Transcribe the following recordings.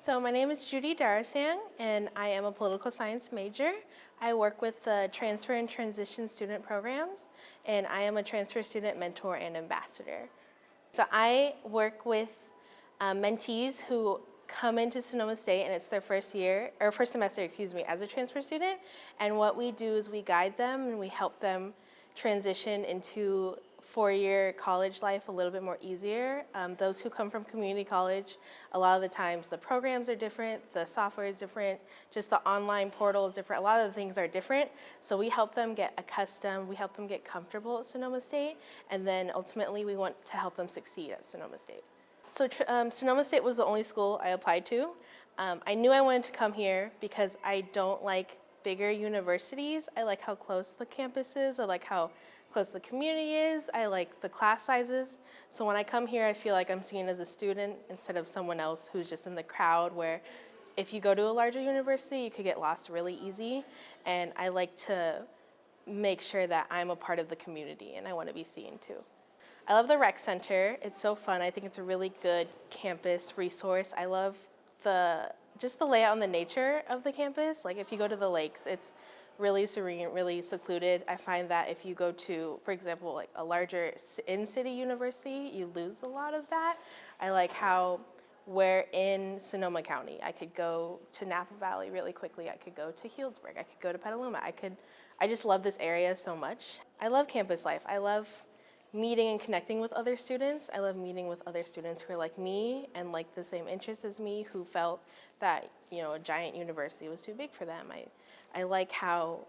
So my name is Judy and I am a political science major. I work with the Transfer and Transition Student Programs, and I am a transfer student mentor and ambassador. So I work with mentees who come into Sonoma State and it's their first semester, as a transfer student. And what we do is we guide them and we help them transition into four-year college life a little bit more easier. Those who come from community college, a lot of the times the programs are different, the software is different, just the online portal is different. A lot of the things are different. So we help them get accustomed, we help them get comfortable at Sonoma State, and then ultimately we want to help them succeed at Sonoma State. So Sonoma State was the only school I applied to. I knew I wanted to come here because I don't like bigger universities. I like how close the campus is. I like how close the community is. I like the class sizes. So when I come here, I feel like I'm seen as a student instead of someone else who's just in the crowd, where if you go to a larger university, you could get lost really easy. And I like to make sure that I'm a part of the community and I want to be seen too. I love the rec center. It's so fun. I think it's a really good campus resource. I love just the layout and the nature of the campus. Like if you go to the lakes, it's really serene, really secluded. I find that if you go to, for example, like a larger in-city university, you lose a lot of that. I like how we're in Sonoma County. I could go to Napa Valley really quickly. I could go to Healdsburg. I could go to Petaluma. I just love this area so much. I love campus life. I love meeting and connecting with other students. I love meeting with other students who are like me and like the same interests as me, who felt that, a giant university was too big for them. I like how,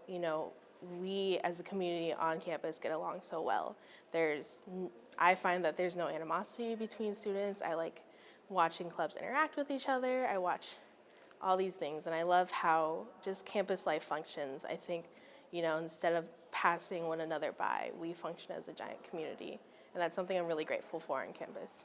we as a community on campus get along so well. I find that there's no animosity between students. I like watching clubs interact with each other. I watch all these things, and I love how just campus life functions. I think, instead of passing one another by, we function as a giant community, and that's something I'm really grateful for on campus.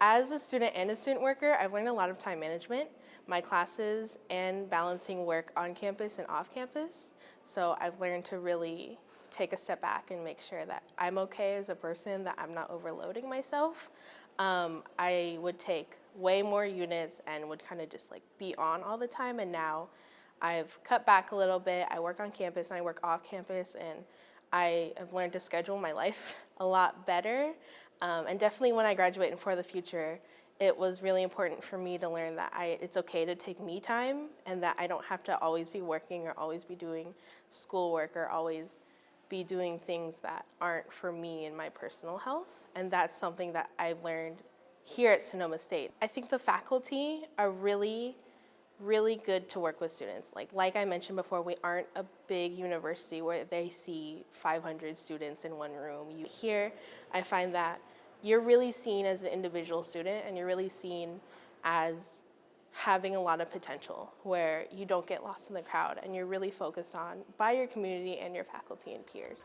As a student and a student worker, I've learned a lot of time management, my classes, and balancing work on campus and off campus. So I've learned to really take a step back and make sure that I'm okay as a person, that I'm not overloading myself. I would take way more units and would kind of just like be on all the time, and now I've cut back a little bit. I work on campus and I work off campus, and I have learned to schedule my life a lot better. And definitely when I graduate and for the future, it was really important for me to learn that it's okay to take me time, and that I don't have to always be working or always be doing schoolwork or always be doing things that aren't for me and my personal health. And that's something that I've learned here at Sonoma State. I think the faculty are really good to work with students. Like I mentioned before, we aren't a big university where they see 500 students in one room. Here, I find that you're really seen as an individual student, and you're really seen as having a lot of potential, where you don't get lost in the crowd, and you're really focused on by your community and your faculty and peers.